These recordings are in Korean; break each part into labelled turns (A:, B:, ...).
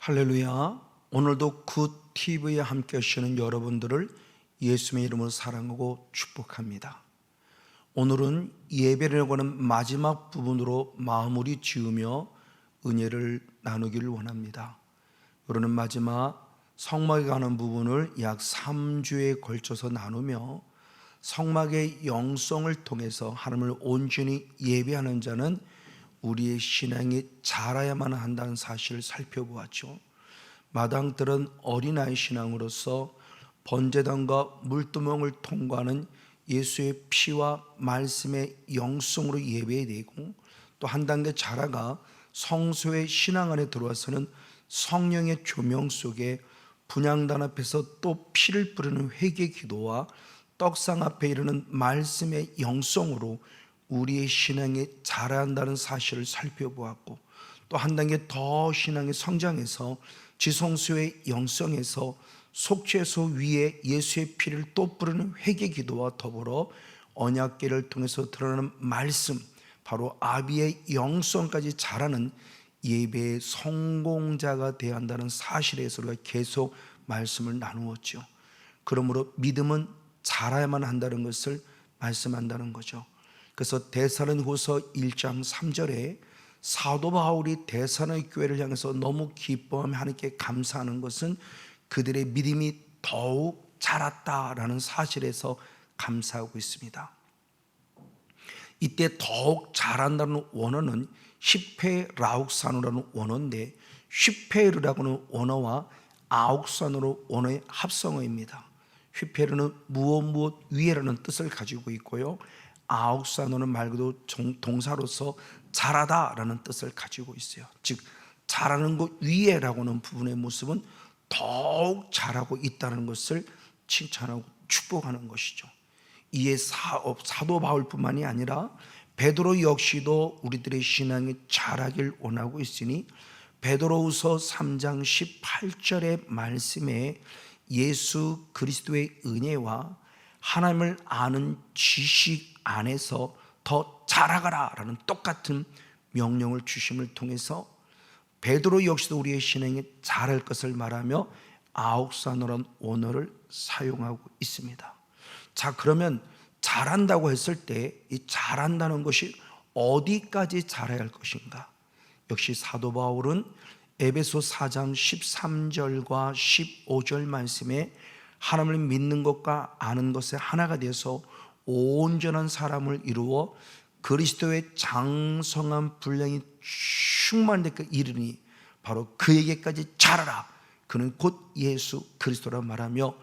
A: 할렐루야. 오늘도 굿TV에 함께 하시는 여러분들을 예수님의 이름으로 사랑하고 축복합니다. 오늘은 예배를 거는 마지막 부분으로 마무리 지으며 은혜를 나누기를 원합니다. 우리는 마지막 성막에 가는 부분을 약 3주에 걸쳐서 나누며 성막의 영성을 통해서 하나님을 온전히 예배하는 자는 우리의 신앙이 자라야만 한다는 사실을 살펴보았죠. 마당들은 어린아이 신앙으로서 번제단과 물두멍을 통과하는 예수의 피와 말씀의 영성으로 예배되고, 또 한 단계 자라가 성소의 신앙 안에 들어와서는 성령의 조명 속에 분향단 앞에서 또 피를 뿌리는 회개 기도와 떡상 앞에 이르는 말씀의 영성으로 우리의 신앙이 자라야 한다는 사실을 살펴보았고, 또 한 단계 더 신앙이 성장해서 지성소의 영성에서 속죄소 위에 예수의 피를 또 뿌리는 회개 기도와 더불어 언약궤를 통해서 드러나는 말씀, 바로 아비의 영성까지 자라는 예배의 성공자가 되어야 한다는 사실에서 우리가 계속 말씀을 나누었죠. 그러므로 믿음은 자라야만 한다는 것을 말씀한다는 거죠. 그래서 데살로니가후서 1장 3절에 사도 바울이 데살로니가 교회를 향해서 너무 기뻐하며 하나님께 감사하는 것은 그들의 믿음이 더욱 자랐다라는 사실에서 감사하고 있습니다. 이때 더욱 자란다는 원어는 시페라욱산어라는 원어인데, 휘페르라고는 원어와 아욱산어로 원어의 합성어입니다. 휘페르는 무엇 위에라는 뜻을 가지고 있고요, 아욱산어는 말 그대로 동사로서 자라다라는 뜻을 가지고 있어요. 즉 자라는 것 위에라고 하는 부분의 모습은 더욱 자라고 있다는 것을 칭찬하고 축복하는 것이죠. 이에 사도 바울뿐만이 아니라 베드로 역시도 우리들의 신앙이 자라길 원하고 있으니, 베드로후서 3장 18절의 말씀에 예수 그리스도의 은혜와 하나님을 아는 지식 안에서 더 자라가라 라는 똑같은 명령을 주심을 통해서 베드로 역시도 우리의 신앙이 자랄 것을 말하며 아욱산어라는 원어를 사용하고 있습니다. 자, 그러면 자란다고 했을 때 이 자란다는 것이 어디까지 자라야 할 것인가? 역시 사도 바울은 에베소 4장 13절과 15절 말씀에 하나님을 믿는 것과 아는 것에 하나가 되어서 온전한 사람을 이루어 그리스도의 장성한 분량이 충만한 데까지 이르니 바로 그에게까지 자라라. 그는 곧 예수 그리스도라 말하며,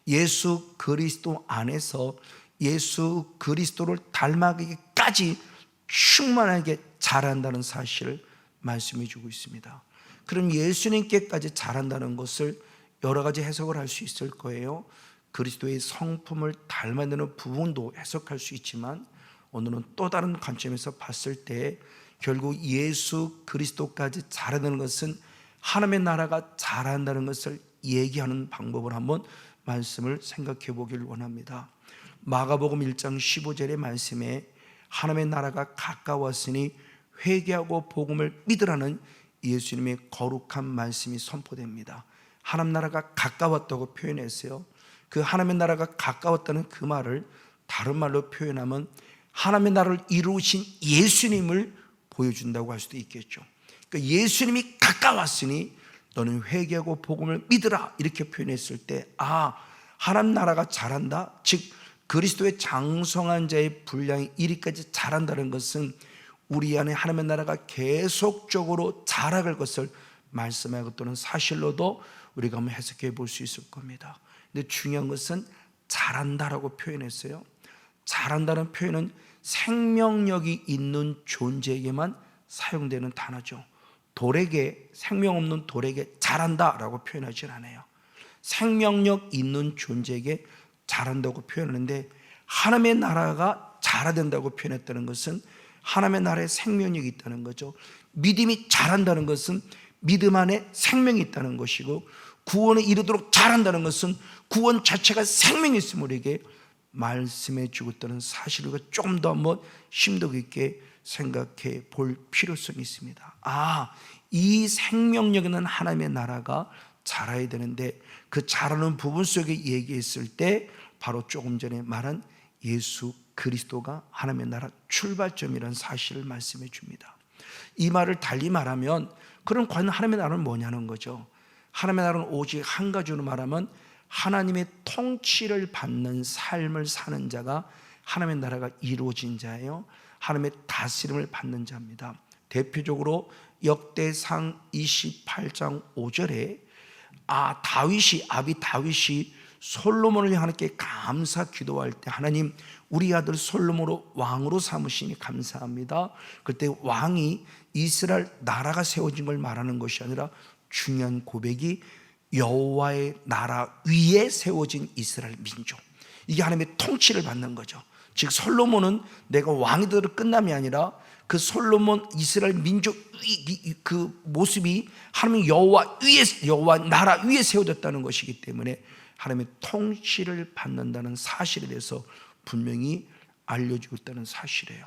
A: 예수 그리스도 안에서 예수 그리스도를 닮아가기까지 충만하게 자란다는 사실을 말씀해 주고 있습니다. 그럼 예수님께까지 자란다는 것을 여러 가지 해석을 할 수 있을 거예요. 그리스도의 성품을 닮아내는 부분도 해석할 수 있지만, 오늘은 또 다른 관점에서 봤을 때 결국 예수 그리스도까지 자라는 것은 하나님의 나라가 자란다는 것을 얘기하는 방법을 한번 말씀을 생각해 보길 원합니다. 마가복음 1장 15절의 말씀에 하나님의 나라가 가까웠으니 회개하고 복음을 믿으라는 예수님의 거룩한 말씀이 선포됩니다. 하나님 나라가 가까웠다고 표현했어요. 그 하나님의 나라가 가까웠다는 그 말을 다른 말로 표현하면 하나님의 나라를 이루신 예수님을 보여준다고 할 수도 있겠죠. 그러니까 예수님이 가까웠으니 너는 회개하고 복음을 믿으라 이렇게 표현했을 때, 하나님 나라가 자란다, 즉 그리스도의 장성한 자의 분량이 이리까지 자란다는 것은 우리 안에 하나님의 나라가 계속적으로 자라갈 것을 말씀하고 또는 사실로도 우리가 한번 해석해 볼 수 있을 겁니다. 근데 중요한 것은 자란다라고 표현했어요. 자란다는 표현은 생명력이 있는 존재에게만 사용되는 단어죠. 돌에게, 생명 없는 돌에게 자란다라고 표현하지 않아요. 생명력 있는 존재에게 자란다고 표현하는데, 하나님의 나라가 자라된다고 표현했다는 것은 하나님의 나라에 생명력이 있다는 거죠. 믿음이 자란다는 것은 믿음 안에 생명이 있다는 것이고, 구원에 이르도록 자란다는 것은 구원 자체가 생명이 있음을 우리에게 말씀해 주고 있다는 사실을 조금 더 한번 심도 있게 생각해 볼 필요성이 있습니다. 이 생명력 있는 하나님의 나라가 자라야 되는데, 그 자라는 부분 속에 얘기했을 때 바로 조금 전에 말한 예수 그리스도가 하나님의 나라 출발점이라는 사실을 말씀해 줍니다. 이 말을 달리 말하면, 그럼 과연 하나님의 나라는 뭐냐는 거죠. 하나님의 나라는 오직 한 가지로 말하면 하나님의 통치를 받는 삶을 사는 자가 하나님의 나라가 이루어진 자예요. 하나님의 다스림을 받는 자입니다. 대표적으로 역대상 28장 5절에 아비 다윗이 솔로몬을 하나님께 감사 기도할 때, 하나님 우리 아들 솔로몬을 왕으로 삼으시니 감사합니다. 그때 왕이 이스라엘 나라가 세워진 걸 말하는 것이 아니라 중요한 고백이 여호와의 나라 위에 세워진 이스라엘 민족, 이게 하나님의 통치를 받는 거죠. 즉 솔로몬은 내가 왕이 되도록 끝남이 아니라 그 솔로몬 이스라엘 민족 그 모습이 하나님 여호와 나라 위에 세워졌다는 것이기 때문에 하나님의 통치를 받는다는 사실에 대해서 분명히 알려주고 있다는 사실이에요.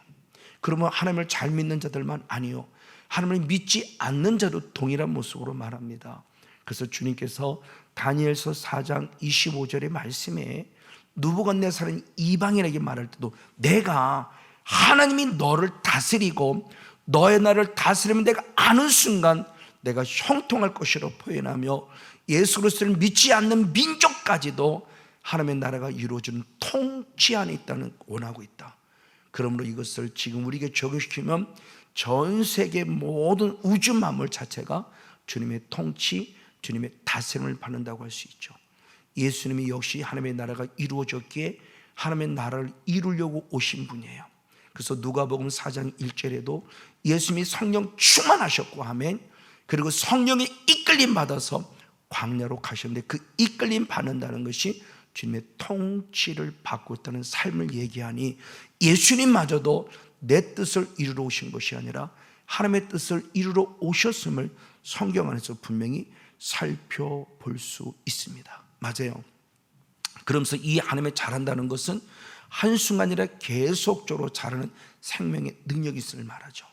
A: 그러면 하나님을 잘 믿는 자들만 아니요, 하나님을 믿지 않는 자도 동일한 모습으로 말합니다. 그래서 주님께서 다니엘서 4장 25절의 말씀에 느부갓네살은 이방인에게 말할 때도 내가 하나님이 너를 다스리고 너의 나라를 다스리면 내가 아는 순간 내가 형통할 것이라고 표현하며, 예수 그리스도를 믿지 않는 민족까지도 하나님의 나라가 이루어지는 통치 안에 있다는 원하고 있다. 그러므로 이것을 지금 우리에게 적용시키면 전 세계 모든 우주 만물 자체가 주님의 통치, 주님의 다스림을 받는다고 할 수 있죠. 예수님이 역시 하나님의 나라가 이루어졌기에 하나님의 나라를 이루려고 오신 분이에요. 그래서 누가복음 4장 1절에도 예수님이 성령 충만하셨고 아멘, 그리고 성령의 이끌림 받아서 광야로 가셨는데, 그 이끌림 받는다는 것이 주님의 통치를 받고 있다는 삶을 얘기하니, 예수님마저도 내 뜻을 이루러 오신 것이 아니라 하나님의 뜻을 이루러 오셨음을 성경 안에서 분명히 살펴볼 수 있습니다. 맞아요. 그러면서 이 하나님의 자란다는 것은 한순간이라 계속적으로 자라는 생명의 능력이 있음을 말하죠.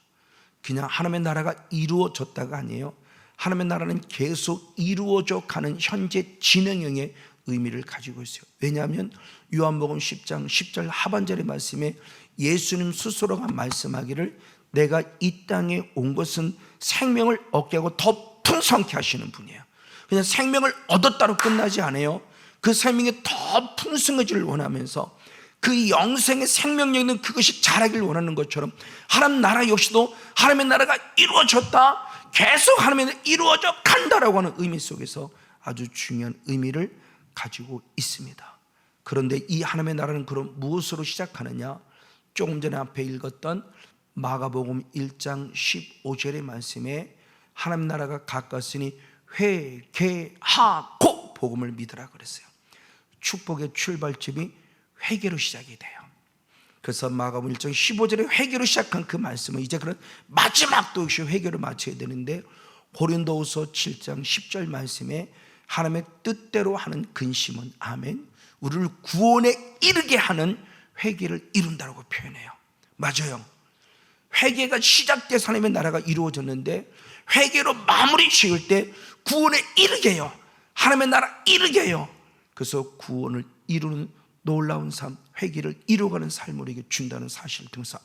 A: 그냥 하나님의 나라가 이루어졌다가 아니에요. 하나님의 나라는 계속 이루어져 가는 현재 진행형의 의미를 가지고 있어요. 왜냐하면 요한복음 10장 10절 하반절의 말씀에 예수님 스스로가 말씀하기를 내가 이 땅에 온 것은 생명을 얻게 하고 더 풍성케 하시는 분이에요. 그냥 생명을 얻었다로 끝나지 않아요. 그 생명이 더 풍성해지를 원하면서 그 영생의 생명력 있는 그것이 자라기를 원하는 것처럼 하나님 나라 역시도 하나님의 나라가 이루어졌다, 계속 하나님의 나라가 이루어져 간다라고 하는 의미 속에서 아주 중요한 의미를 가지고 있습니다. 그런데 이 하나님의 나라는 그럼 무엇으로 시작하느냐? 조금 전에 앞에 읽었던 마가복음 1장 15절의 말씀에 하나님 나라가 가까스니 회개하고 복음을 믿으라 그랬어요. 축복의 출발점이 회개로 시작이 돼요. 그래서 마가복음 1장 15절에 회개로 시작한 그 말씀은 이제 그런 마지막도 역시 회개로 마쳐야 되는데, 고린도후서 7장 10절 말씀에 하나님의 뜻대로 하는 근심은 아멘, 우리를 구원에 이르게 하는 회개를 이룬다고 표현해요. 맞아요. 회개가 시작돼서 하나님의 나라가 이루어졌는데, 회개로 마무리 지을 때 구원에 이르게 해요. 하나님의 나라 이르게 해요. 그래서 구원을 이루는 놀라운 삶, 회개를 이루어가는 삶을 우리에게 준다는 사실을 통해서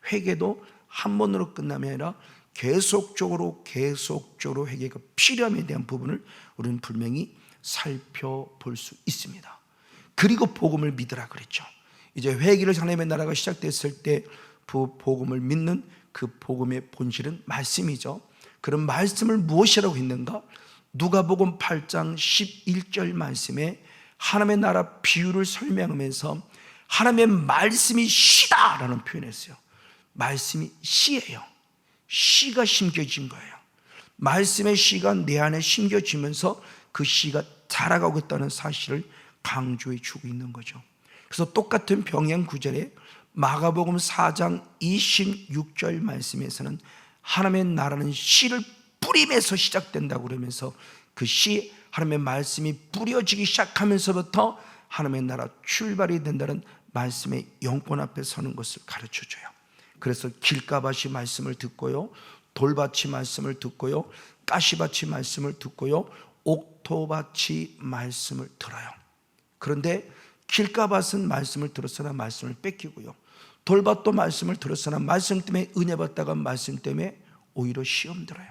A: 회개도 한 번으로 끝남이 아니라 계속적으로 회개가 필요함에 대한 부분을 우리는 분명히 살펴볼 수 있습니다. 그리고 복음을 믿으라 그랬죠. 이제 회개를 하나님의 나라가 시작됐을 때 그 복음을 믿는 그 복음의 본질은 말씀이죠. 그런 말씀을 무엇이라고 했는가? 누가복음 8장 11절 말씀에 하나님의 나라 비유를 설명하면서 하나님의 말씀이 씨다라는 표현을 했어요. 말씀이 씨예요. 씨가 심겨진 거예요. 말씀의 씨가 내 안에 심겨지면서 그 씨가 자라가고 있다는 사실을 강조해 주고 있는 거죠. 그래서 똑같은 병행 구절에 마가복음 4장 26절 말씀에서는 하나님의 나라는 씨를 뿌림에서 시작된다고 그러면서 그 씨, 하나님의 말씀이 뿌려지기 시작하면서부터 하나님의 나라 출발이 된다는 말씀의 영권 앞에 서는 것을 가르쳐줘요. 그래서 길가밭이 말씀을 듣고요, 돌밭이 말씀을 듣고요, 가시밭이 말씀을 듣고요, 옥토밭이 말씀을 들어요. 그런데 길가밭은 말씀을 들었으나 말씀을 뺏기고요, 돌밭도 말씀을 들었으나 말씀 때문에 은혜 받다가 말씀 때문에 오히려 시험 들어요.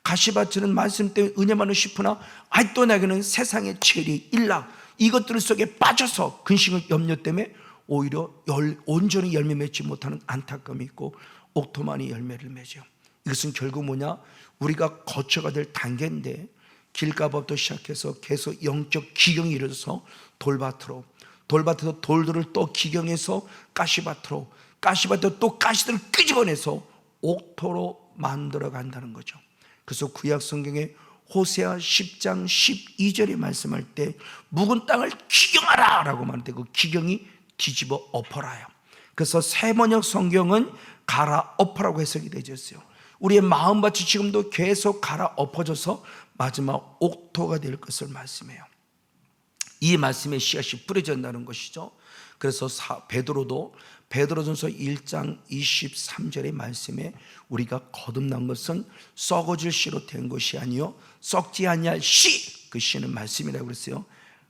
A: 가시밭은 말씀 때문에 은혜 받는 싶으나 아직도 나에게는 세상의 재리, 일락 이것들 속에 빠져서 근심과 염려 때문에 오히려 온전히 열매 맺지 못하는 안타까움이 있고 옥토만이 열매를 맺어요. 이것은 결국 뭐냐? 우리가 거쳐가 될 단계인데, 길가부터 시작해서 계속 영적 기경이 이르러서 돌밭에서 돌들을 또 기경해서 가시밭으로, 가시밭에서 또 가시들을 끄집어내서 옥토로 만들어 간다는 거죠. 그래서 구약 성경에 호세아 10장 12절에 말씀할 때 묵은 땅을 기경하라 라고 말하는데 그 기경이 뒤집어 엎어라요. 그래서 새번역 성경은 갈아엎어라고 해석이 되어 있어요. 우리의 마음밭이 지금도 계속 갈아엎어져서 마지막 옥토가 될 것을 말씀해요. 이 말씀의 씨앗이 뿌려진다는 것이죠. 그래서 베드로도 베드로전서 1장 23절의 말씀에 우리가 거듭난 것은 썩어질 씨로 된 것이 아니요 썩지 아니할 씨, 그 씨는 말씀이라고 그랬어요.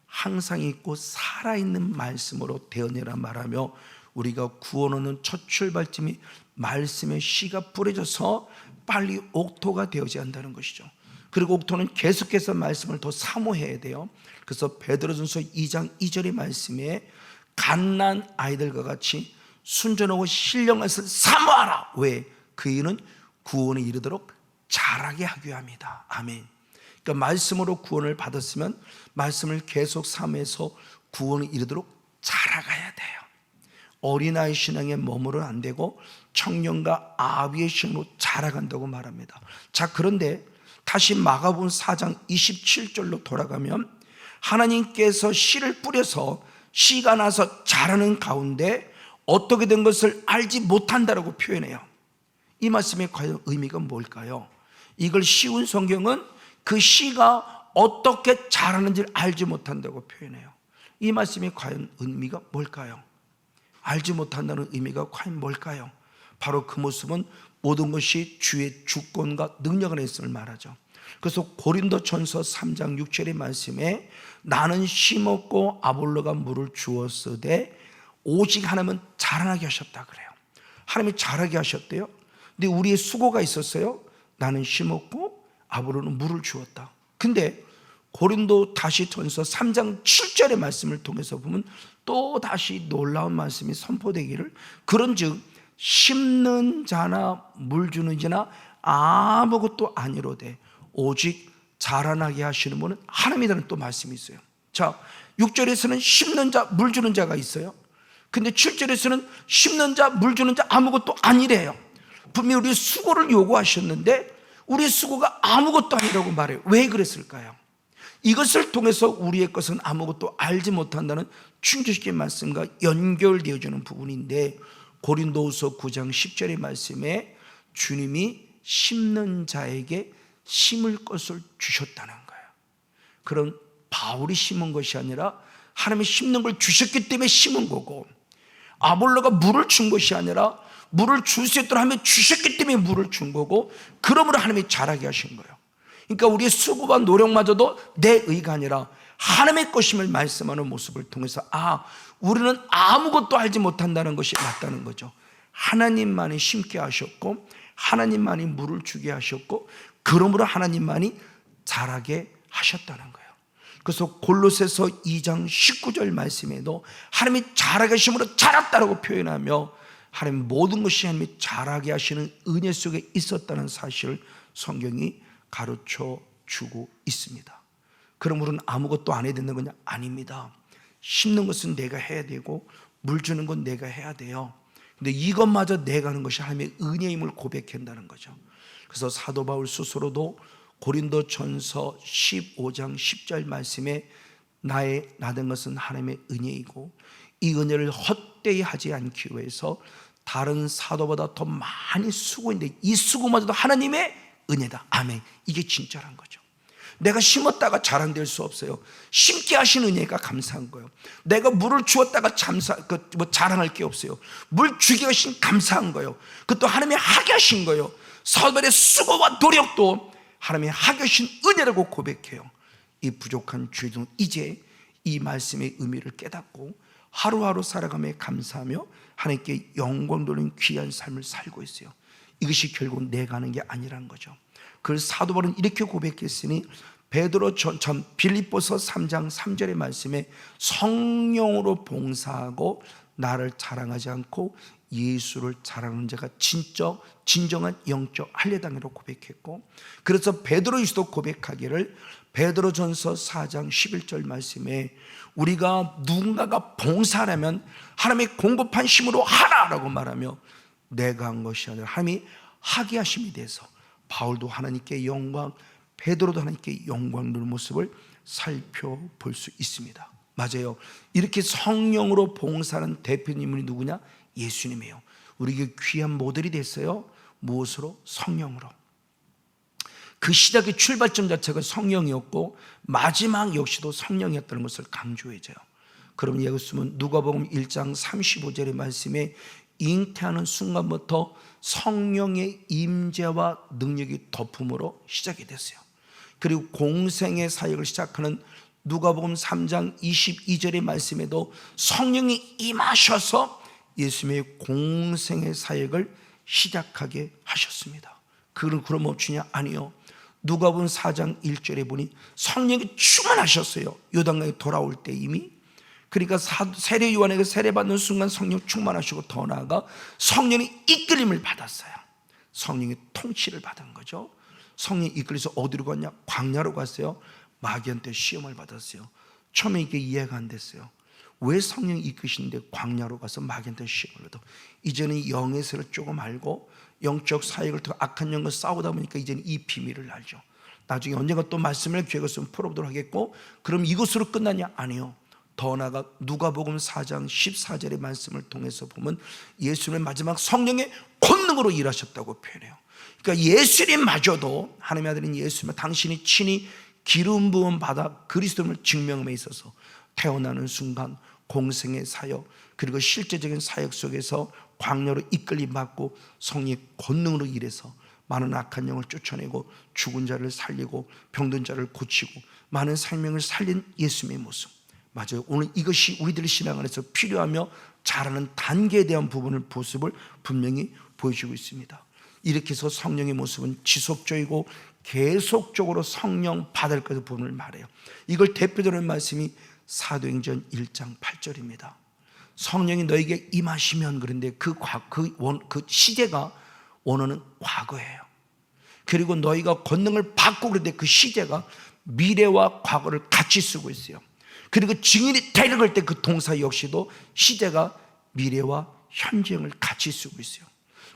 A: 항상 있고 살아있는 말씀으로 되어내라 말하며, 우리가 구원하는 첫 출발점이 말씀의 씨가 뿌려져서 빨리 옥토가 되어져야 한다는 것이죠. 그리고 옥토는 계속해서 말씀을 더 사모해야 돼요. 그래서 베드로전서 2장 2절의 말씀에 갓난 아이들과 같이 순전하고 신령한 것을 사모하라. 왜? 그 이유는 구원에 이르도록 자라게 하기 위함이다. 아멘. 그러니까 말씀으로 구원을 받았으면 말씀을 계속 사모해서 구원에 이르도록 자라가야 돼요. 어린아이 신앙에 머무르면 안 되고 청년과 아비의 신앙으로 자라간다고 말합니다. 자, 그런데 다시 마가복음 4장 27절로 돌아가면 하나님께서 씨를 뿌려서 씨가 나서 자라는 가운데 어떻게 된 것을 알지 못한다라고 표현해요. 이 말씀의 과연 의미가 뭘까요? 이걸 쉬운 성경은 그 씨가 어떻게 자라는지를 알지 못한다고 표현해요. 이 말씀의 과연 의미가 뭘까요? 알지 못한다는 의미가 과연 뭘까요? 바로 그 모습은 모든 것이 주의 주권과 능력 안에 있음을 말하죠. 그래서 고린도전서 3장 6절의 말씀에 나는 심었고 아볼로가 물을 주었으되 오직 하나님은 자라나게 하셨다 그래요. 하나님이 자라게 하셨대요. 근데 우리의 수고가 있었어요. 나는 심었고 아볼로는 물을 주었다. 근데 고린도 다시 전서 3장 7절의 말씀을 통해서 보면 또 다시 놀라운 말씀이 선포되기를, 그런즉 심는 자나 물 주는 자나 아무것도 아니로되 오직 자라나게 하시는 분은 하나님이라는 또 말씀이 있어요. 자, 6절에서는 심는 자, 물 주는 자가 있어요. 근데 7절에서는 심는 자, 물 주는 자 아무것도 아니래요. 분명히 우리 수고를 요구하셨는데 우리 수고가 아무것도 아니라고 말해요. 왜 그랬을까요? 이것을 통해서 우리의 것은 아무것도 알지 못한다는 충격적인 말씀과 연결되어지는 부분인데, 고린도후서 9장 10절의 말씀에 주님이 심는 자에게 심을 것을 주셨다는 거예요. 그런 바울이 심은 것이 아니라 하나님이 심는 걸 주셨기 때문에 심은 거고, 아볼로가 물을 준 것이 아니라 물을 줄 수 있도록 하나님이 주셨기 때문에 물을 준 거고, 그러므로 하나님이 자라게 하신 거예요. 그러니까 우리의 수고와 노력마저도 내 의가 아니라 하나님의 것임을 말씀하는 모습을 통해서 우리는 아무것도 알지 못한다는 것이 맞다는 거죠. 하나님만이 심게 하셨고 하나님만이 물을 주게 하셨고 그러므로 하나님만이 자라게 하셨다는 거예요. 그래서 골로새서 2장 19절 말씀에도 하나님이 자라게 하심으로 자랐다라고 표현하며 하나님 모든 것이 하나님이 자라게 하시는 은혜 속에 있었다는 사실을 성경이 가르쳐 주고 있습니다. 그럼 우리는 아무것도 안 해야 되는 거냐? 아닙니다. 심는 것은 내가 해야 되고 물 주는 건 내가 해야 돼요. 근데 이것마저 내가 하는 것이 하나님의 은혜임을 고백한다는 거죠. 그래서 사도 바울 스스로도 고린도전서 15장 10절 말씀에 나된 것은 하나님의 은혜이고 이 은혜를 헛되이 하지 않기 위해서 다른 사도보다 더 많이 수고했는데 이 수고마저도 하나님의 은혜다. 아멘. 이게 진짜란 거죠. 내가 심었다가 자란될 수 없어요. 심게 하신 은혜가 감사한 거예요. 내가 물을 주었다가 자랑할 게 없어요. 물 주게 하신 감사한 거예요. 그것도 하나님이 하게 하신 거예요. 사도바울의 수고와 노력도 하나님의 하계신 은혜라고 고백해요. 이 부족한 죄도 이제 이 말씀의 의미를 깨닫고 하루하루 살아가며 감사하며 하나님께 영광 돌리는 귀한 삶을 살고 있어요. 이것이 결국 내가 하는 게 아니라는 거죠. 그래서 사도 바울은 이렇게 고백했으니 베드로 전 빌립보서 3장 3절의 말씀에 성령으로 봉사하고 나를 자랑하지 않고 예수를 자랑하는 자가 진정한 영적 할례당이라고 고백했고, 그래서 베드로이서도 고백하기를 베드로전서 4장 11절 말씀에 우리가 누군가가 봉사하려면 하나님의 공급한 힘으로 하라라고 말하며 내가 한 것이 아니라 하나님이 하게 하심이 돼서 바울도 하나님께 영광, 베드로도 하나님께 영광 누리는 모습을 살펴볼 수 있습니다. 맞아요. 이렇게 성령으로 봉사하는 대표님이 누구냐? 예수님이에요. 우리에게 귀한 모델이 됐어요. 무엇으로? 성령으로. 그 시작의 출발점 자체가 성령이었고 마지막 역시도 성령이었다는 것을 강조해줘요. 그러면 이것은 누가복음 1장 35절의 말씀에 잉태하는 순간부터 성령의 임재와 능력이 덮음으로 시작이 됐어요. 그리고 공생의 사역을 시작하는 누가복음 3장 22절의 말씀에도 성령이 임하셔서 예수님의 공생의 사역을 시작하게 하셨습니다. 그럼 멈추냐? 아니요. 누가복음 4장 1절에 보니 성령이 충만하셨어요. 요단강에 돌아올 때 이미. 그러니까 세례 요한에게 세례받는 순간 성령 충만하시고 더 나아가 성령이 이끌림을 받았어요. 성령의 통치를 받은 거죠. 성령이 이끌려서 어디로 갔냐? 광야로 갔어요. 마귀한테 시험을 받았어요. 처음에 이게 이해가 안 됐어요. 왜 성령이 이끄시는데 광야로 가서 마귀한테 시험을 받아? 이제는 영의 세를 조금 알고 영적 사역을 더 악한 영과 싸우다 보니까 이제는 이 비밀을 알죠. 나중에 언젠가 또 말씀을 기회가 있으면 풀어보도록 하겠고, 그럼 이것으로 끝나냐? 아니요. 더 나아가 누가복음 4장 14절의 말씀을 통해서 보면 예수님의 마지막 성령의 권능으로 일하셨다고 표현해요. 그러니까 예수님마저도, 하나님의 아들인 예수님, 당신이 친히 기름 부음 받아 그리스도를 증명함에 있어서 태어나는 순간 공생의 사역, 그리고 실제적인 사역 속에서 광야로 이끌림 받고 성령의 권능으로 일해서 많은 악한 영을 쫓아내고 죽은 자를 살리고 병든 자를 고치고 많은 생명을 살린 예수님의 모습. 맞아요. 오늘 이것이 우리들의 신앙 안에서 필요하며 잘하는 단계에 대한 모습을 분명히 보여주고 있습니다. 이렇게 해서 성령의 모습은 지속적이고 계속적으로 성령 받을 것의 부분을 말해요. 이걸 대표적인 말씀이 사도행전 1장 8절입니다. 성령이 너에게 임하시면, 그런데 그 시제가 원어는 과거예요. 그리고 너희가 권능을 받고, 그런데 그 시제가 미래와 과거를 같이 쓰고 있어요. 그리고 증인이 되려갈 때 그 동사 역시도 시제가 미래와 현재형을 같이 쓰고 있어요.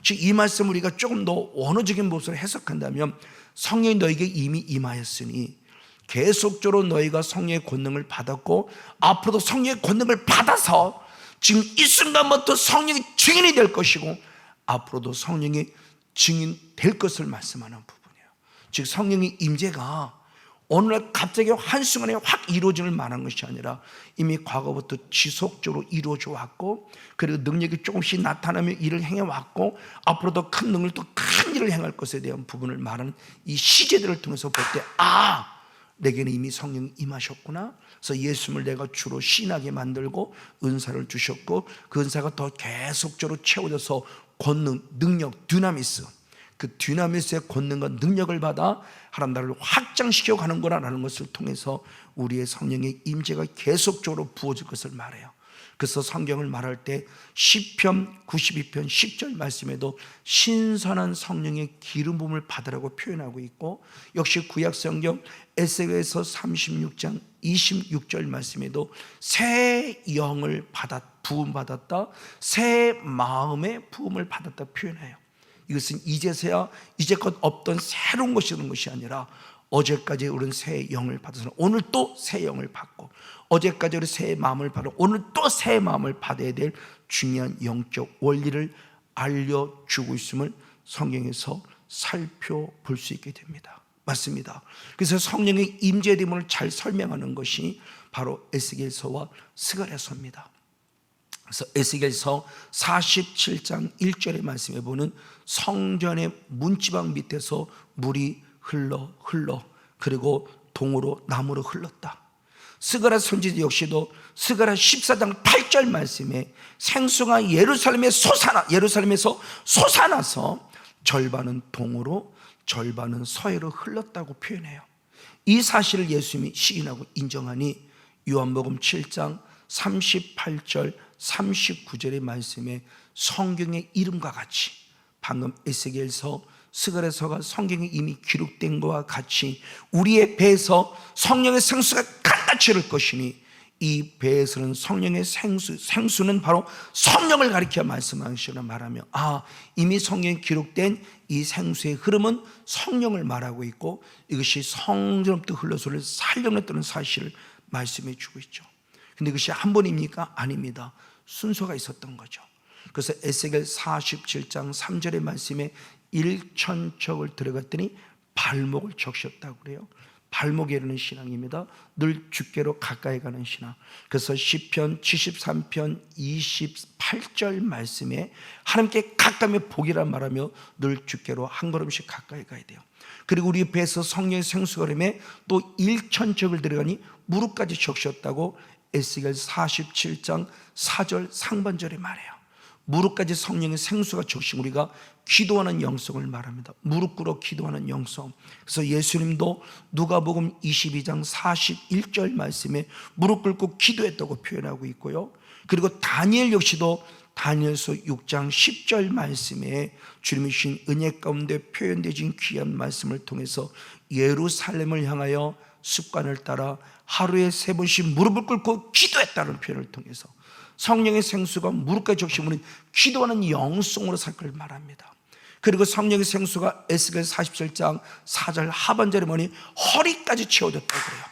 A: 즉 이 말씀을 우리가 조금 더 원어적인 모습으로 해석한다면 성령이 너에게 이미 임하였으니 계속적으로 너희가 성령의 권능을 받았고 앞으로도 성령의 권능을 받아서 지금 이 순간부터 성령이 증인이 될 것이고 앞으로도 성령이 증인 될 것을 말씀하는 부분이에요. 즉 성령의 임재가 오늘날 갑자기 한순간에 확 이루어질 만한 것이 아니라 이미 과거부터 지속적으로 이루어져 왔고, 그리고 능력이 조금씩 나타나며 일을 행해왔고 앞으로도 큰 능력도 큰 일을 행할 것에 대한 부분을 말하는 이 시제들을 통해서 볼 때 내게는 이미 성령이 임하셨구나. 그래서 예수님을 내가 주로 신하게 만들고 은사를 주셨고 그 은사가 더 계속적으로 채워져서 권능, 능력, dynamis, 그 dynamis의 권능과 능력을 받아 하나님 나라를 확장시켜 가는구나 라는 것을 통해서 우리의 성령의 임재가 계속적으로 부어질 것을 말해요. 그래서 성경을 말할 때 시편 92편 10절 말씀에도 신선한 성령의 기름 부음을 받으라고 표현하고 있고, 역시 구약 성경 에스겔서 36장 26절 말씀에도 새 영을 부음 받았다, 새 마음의 부음을 받았다 표현해요. 이것은 이제서야 이제껏 없던 새로운 것이 오는 것이 아니라 어제까지 우리는 새 영을 받아서 오늘 또 새 영을 받고, 어제까지 우리 새 마음을 받아 오늘 또 새 마음을 받아야 될 중요한 영적 원리를 알려주고 있음을 성경에서 살펴볼 수 있게 됩니다. 맞습니다. 그래서 성령의 임재됨을 잘 설명하는 것이 바로 에스겔서와 스가랴서입니다. 그래서 에스겔서 47장 1절의 말씀에 보는 성전의 문지방 밑에서 물이 흘러 그리고 동으로 나무로 흘렀다. 스가랴 선지자 역시도 스가랴 14장 8절 말씀에 생수가 예루살렘에서 솟아나서 절반은 동으로 절반은 서해로 흘렀다고 표현해요. 이 사실을 예수님이 시인하고 인정하니 요한복음 7장 38절 39절의 말씀에 성경의 이름과 같이 방금 에스겔서 스가랴서가 성경에 이미 기록된 것과 같이 우리의 배에서 성령의 생수가 강같이 흐를 것이니 이 배에서는 성령의 생수는 바로 성령을 가리켜 말씀하시는 말하며 이미 성경에 기록된 이 생수의 흐름은 성령을 말하고 있고 이것이 성전부터 흘러서 살려냈다는 사실을 말씀해 주고 있죠. 근데 이것이 한 번입니까? 아닙니다. 순서가 있었던 거죠. 그래서 에스겔 47장 3절의 말씀에 1천척을 들어갔더니 발목을 적셨다고 그래요. 발목에 이르는 신앙입니다. 늘 주께로 가까이 가는 신앙. 그래서 시편 73편 28절 말씀에 하나님께 가까이 복이라 말하며 늘 주께로 한 걸음씩 가까이 가야 돼요. 그리고 우리 배에서 성령의 생수가 흐르며 또 1천척을 들어가니 무릎까지 적셨다고 에스겔 47장 4절 상반절에 말해요. 무릎까지 성령의 생수가 적신 우리가 기도하는 영성을 말합니다. 무릎 꿇어 기도하는 영성. 그래서 예수님도 누가복음 22장 41절 말씀에 무릎 꿇고 기도했다고 표현하고 있고요. 그리고 다니엘 역시도 다니엘서 6장 10절 말씀에 주님이 주신 은혜 가운데 표현되신 귀한 말씀을 통해서 예루살렘을 향하여 습관을 따라 하루에 3번씩 무릎을 꿇고 기도했다는 표현을 통해서 성령의 생수가 무릎까지 적시면 기도하는 영성으로 살 걸 말합니다. 그리고 성령의 생수가 에스겔 47장 4절 하반절에 보니 허리까지 채워졌다고 그래요.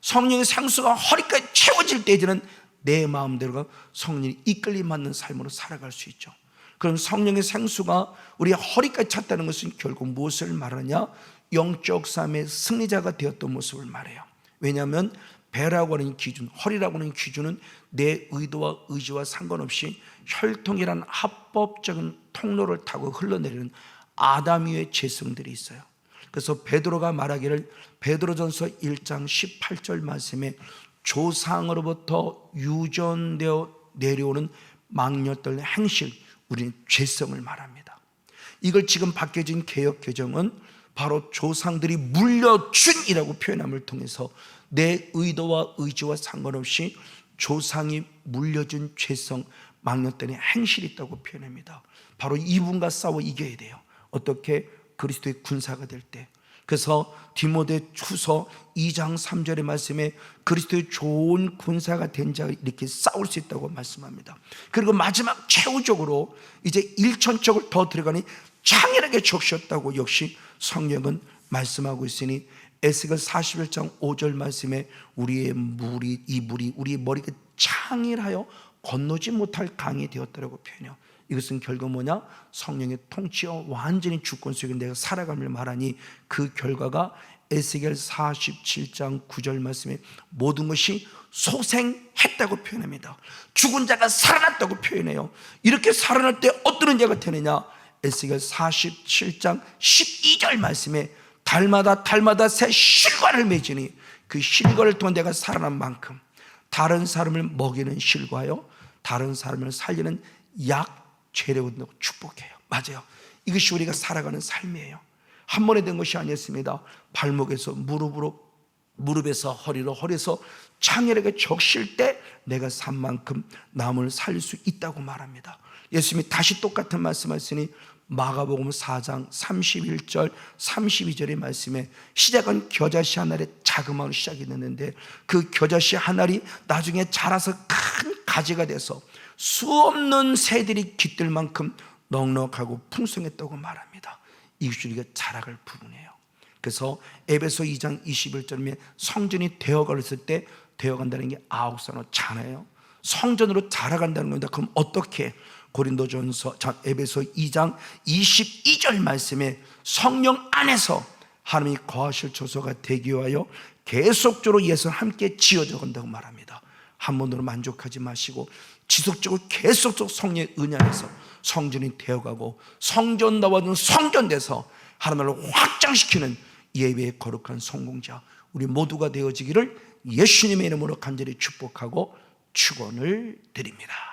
A: 성령의 생수가 허리까지 채워질 때 이제는 내 마음대로가 성령이 이끌림 받는 삶으로 살아갈 수 있죠. 그럼 성령의 생수가 우리 허리까지 찼다는 것은 결국 무엇을 말하냐? 영적 삶의 승리자가 되었던 모습을 말해요. 왜냐하면 배라고 하는 기준, 허리라고 하는 기준은 내 의도와 의지와 상관없이 혈통이란 합법적인 통로를 타고 흘러내리는 아담 위의 재성들이 있어요. 그래서 베드로가 말하기를 베드로전서 1장 18절 말씀에 조상으로부터 유전되어 내려오는 망령들 행실, 우리는 죄성을 말합니다. 이걸 지금 바뀌어진 개역개정은 바로 조상들이 물려준이라고 표현함을 통해서 내 의도와 의지와 상관없이 조상이 물려준 죄성, 망령들의 행실이 있다고 표현합니다. 바로 이분과 싸워 이겨야 돼요. 어떻게? 그리스도의 군사가 될 때. 그래서 디모데후서 2장 3절의 말씀에 그리스도의 좋은 군사가 된 자가 이렇게 싸울 수 있다고 말씀합니다. 그리고 마지막 최후적으로 이제 1천척을 더 들어가니 창렬하게 적셨다고 역시 성경은 말씀하고 있으니 에스겔 41장 5절 말씀에 우리의 물이 우리의 머리가 창일하여 건너지 못할 강이 되었다고 표현해요. 이것은 결국 뭐냐? 성령의 통치와 완전히 주권 속에 내가 살아감을 말하니 그 결과가 에스겔 47장 9절 말씀에 모든 것이 소생했다고 표현합니다. 죽은 자가 살아났다고 표현해요. 이렇게 살아날 때 어떤 자가 되느냐? 에스겔 47장 12절 말씀에 달마다 새 실과를 맺으니 그 실과를 통해 내가 살아난 만큼 다른 사람을 먹이는 실과요, 다른 사람을 살리는 약 재료로 축복해요. 맞아요. 이것이 우리가 살아가는 삶이에요. 한 번에 된 것이 아니었습니다. 발목에서 무릎에서 허리로, 허리에서 창렬하게 적실 때 내가 산 만큼 남을 살릴 수 있다고 말합니다. 예수님이 다시 똑같은 말씀하시니 마가복음 4장 31절 32절의 말씀에 시작은 겨자씨 한 알의 자그마한 시작이 됐는데 그 겨자씨 한 알이 나중에 자라서 큰 가지가 돼서 수없는 새들이 깃들 만큼 넉넉하고 풍성했다고 말합니다. 이것이 우리가 자라갈 부분이에요. 그래서 에베소 2장 21절에 성전이 되어가렸을 때 되어간다는 게 아옥산호잖아요. 성전으로 자라간다는 겁니다. 그럼 어떻게? 고린도전서 에베소 2장 22절 말씀에 성령 안에서 하나님이 거하실 처소가 되기 위하여 계속적으로 예수와 함께 지어져 간다고 말합니다. 한 번으로 만족하지 마시고 지속적으로 계속적으로 성령의 은혜 안에서 성전이 되어가고 성전 나와는 성전돼서 하나님을 확장시키는 예배의 거룩한 성공자 우리 모두가 되어지기를 예수님의 이름으로 간절히 축복하고 축원을 드립니다.